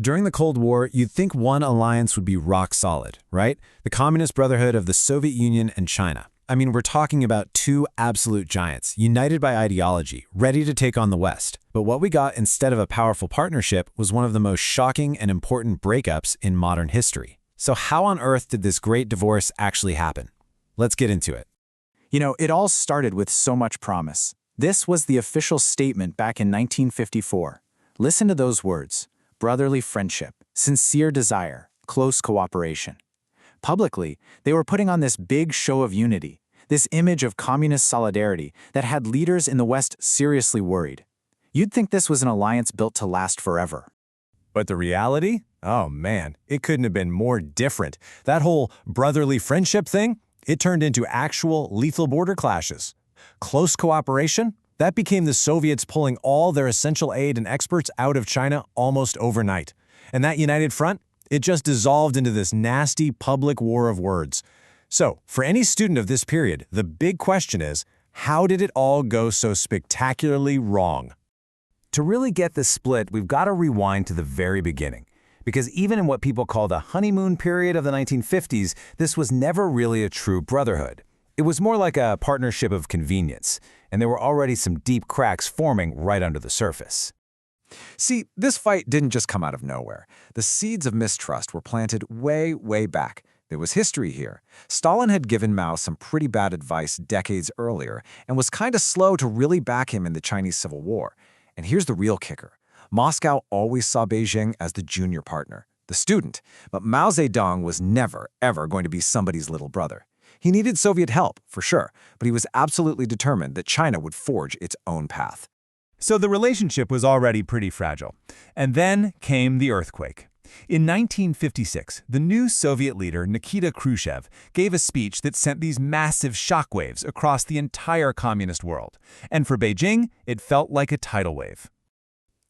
During the Cold War, you'd think one alliance would be rock solid, right? The Communist Brotherhood of the Soviet Union and China. I mean, we're talking about two absolute giants, united by ideology, ready to take on the West. But what we got instead of a powerful partnership was one of the most shocking and important breakups in modern history. So how on earth did this great divorce actually happen? Let's get into it. You know, it all started with so much promise. This was the official statement back in 1954. Listen to those words: brotherly friendship, sincere desire, close cooperation. Publicly, they were putting on this big show of unity, this image of communist solidarity that had leaders in the West seriously worried. You'd think this was an alliance built to last forever. But the reality? Oh man, it couldn't have been more different. That whole brotherly friendship thing, it turned into actual lethal border clashes. Close cooperation? That became the Soviets pulling all their essential aid and experts out of China almost overnight. And that united front? It just dissolved into this nasty public war of words. So, for any student of this period, the big question is, how did it all go so spectacularly wrong? To really get this split, we've got to rewind to the very beginning. Because even in what people call the honeymoon period of the 1950s, this was never really a true brotherhood. It was more like a partnership of convenience, and there were already some deep cracks forming right under the surface. See, this fight didn't just come out of nowhere. The seeds of mistrust were planted way, way back. There was history here. Stalin had given Mao some pretty bad advice decades earlier and was kind of slow to really back him in the Chinese Civil War. And here's the real kicker. Moscow always saw Beijing as the junior partner, the student, but Mao Zedong was never, ever going to be somebody's little brother. He needed Soviet help, for sure, but he was absolutely determined that China would forge its own path. So the relationship was already pretty fragile. And then came the earthquake. In 1956, the new Soviet leader Nikita Khrushchev gave a speech that sent these massive shockwaves across the entire communist world. And for Beijing, it felt like a tidal wave.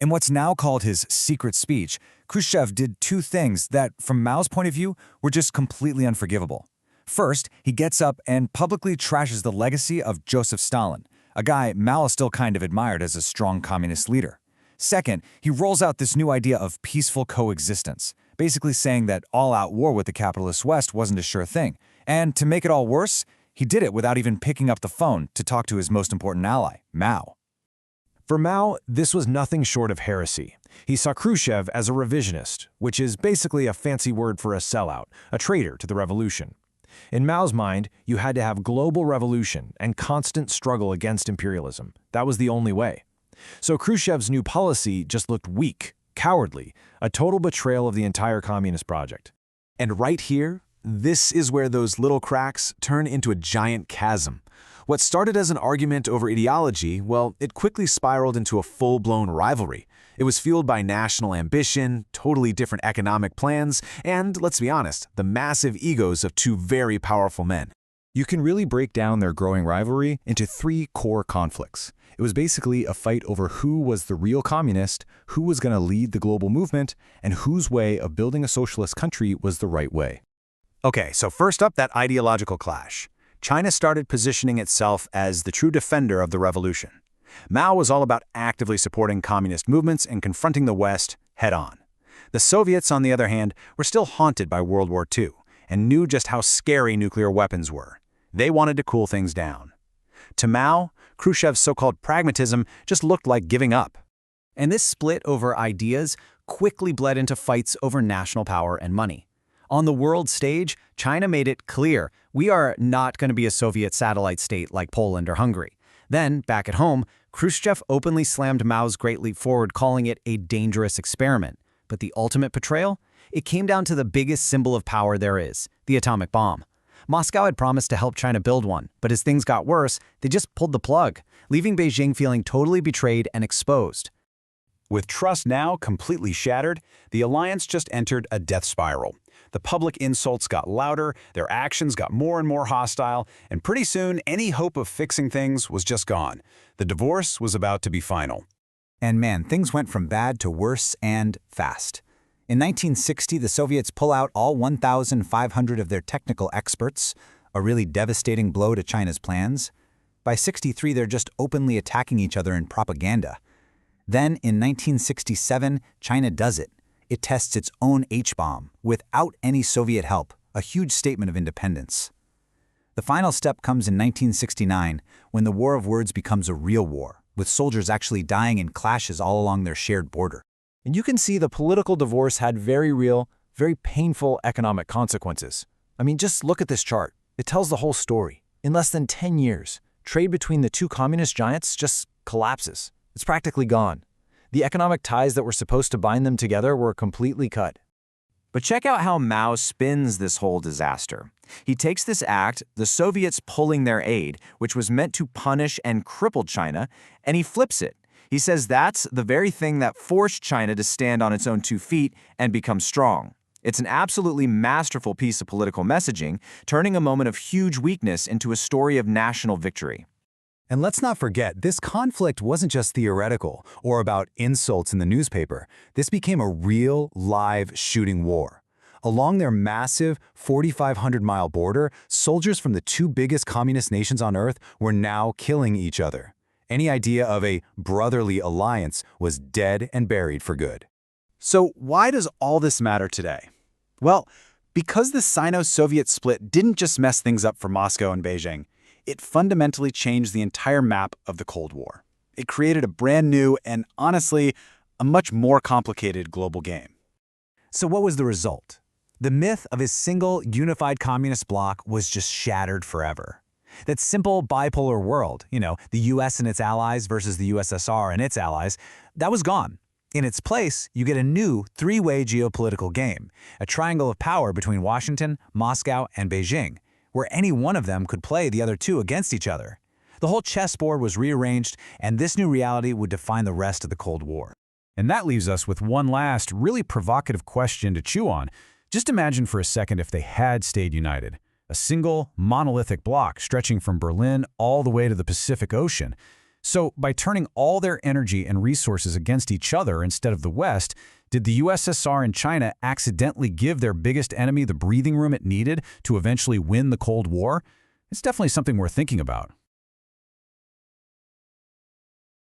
In what's now called his secret speech, Khrushchev did two things that, from Mao's point of view, were just completely unforgivable. First, he gets up and publicly trashes the legacy of Joseph Stalin, a guy Mao still kind of admired as a strong communist leader. Second, he rolls out this new idea of peaceful coexistence, basically saying that all-out war with the capitalist West wasn't a sure thing. And to make it all worse, he did it without even picking up the phone to talk to his most important ally, Mao. For Mao, this was nothing short of heresy. He saw Khrushchev as a revisionist, which is basically a fancy word for a sellout, a traitor to the revolution. In Mao's mind, you had to have global revolution and constant struggle against imperialism. That was the only way. So Khrushchev's new policy just looked weak, cowardly, a total betrayal of the entire communist project. And right here, this is where those little cracks turn into a giant chasm. What started as an argument over ideology, well, it quickly spiraled into a full-blown rivalry. It was fueled by national ambition, totally different economic plans, and, let's be honest, the massive egos of two very powerful men. You can really break down their growing rivalry into three core conflicts. It was basically a fight over who was the real communist, who was going to lead the global movement, and whose way of building a socialist country was the right way. Okay, so first up, that ideological clash. China started positioning itself as the true defender of the revolution. Mao was all about actively supporting communist movements and confronting the West head-on. The Soviets, on the other hand, were still haunted by World War II and knew just how scary nuclear weapons were. They wanted to cool things down. To Mao, Khrushchev's so-called pragmatism just looked like giving up. And this split over ideas quickly bled into fights over national power and money. On the world stage, China made it clear, we are not going to be a Soviet satellite state like Poland or Hungary. Then, back at home, Khrushchev openly slammed Mao's Great Leap Forward, calling it a dangerous experiment. But the ultimate betrayal? It came down to the biggest symbol of power there is, the atomic bomb. Moscow had promised to help China build one, but as things got worse, they just pulled the plug, leaving Beijing feeling totally betrayed and exposed. With trust now completely shattered, the alliance just entered a death spiral. The public insults got louder, their actions got more and more hostile, and pretty soon any hope of fixing things was just gone. The divorce was about to be final. And man, things went from bad to worse and fast. In 1960, the Soviets pull out all 1,500 of their technical experts, a really devastating blow to China's plans. By 63, they're just openly attacking each other in propaganda. Then, in 1967, China does it. it tests its own H-bomb without any Soviet help, a huge statement of independence. The final step comes in 1969, when the war of words becomes a real war, with soldiers actually dying in clashes all along their shared border. And you can see the political divorce had very real, very painful economic consequences. I mean, just look at this chart. It tells the whole story. In less than 10 years, trade between the two communist giants just collapses. It's practically gone. The economic ties that were supposed to bind them together were completely cut. But check out how Mao spins this whole disaster. He takes this act, the Soviets pulling their aid, which was meant to punish and cripple China, and he flips it. He says that's the very thing that forced China to stand on its own 2 feet and become strong. It's an absolutely masterful piece of political messaging, turning a moment of huge weakness into a story of national victory. And let's not forget, this conflict wasn't just theoretical or about insults in the newspaper. This became a real, live shooting war. Along their massive 4,500-mile border, soldiers from the 2 biggest communist nations on Earth were now killing each other. Any idea of a brotherly alliance was dead and buried for good. So why does all this matter today? Well, because the Sino-Soviet split didn't just mess things up for Moscow and Beijing, it fundamentally changed the entire map of the Cold War. It created a brand new and, honestly, a much more complicated global game. So what was the result? The myth of a single, unified communist bloc was just shattered forever. That simple bipolar world, the US and its allies versus the USSR and its allies, that was gone. In its place, you get a new 3-way geopolitical game, a triangle of power between Washington, Moscow, and Beijing, where any one of them could play the other 2 against each other. The whole chessboard was rearranged, and this new reality would define the rest of the Cold War. And that leaves us with one last, really provocative question to chew on. Just imagine for a second if they had stayed united. A single, monolithic bloc stretching from Berlin all the way to the Pacific Ocean. So, by turning all their energy and resources against each other instead of the West, did the USSR and China accidentally give their biggest enemy the breathing room it needed to eventually win the Cold War? It's definitely something worth thinking about.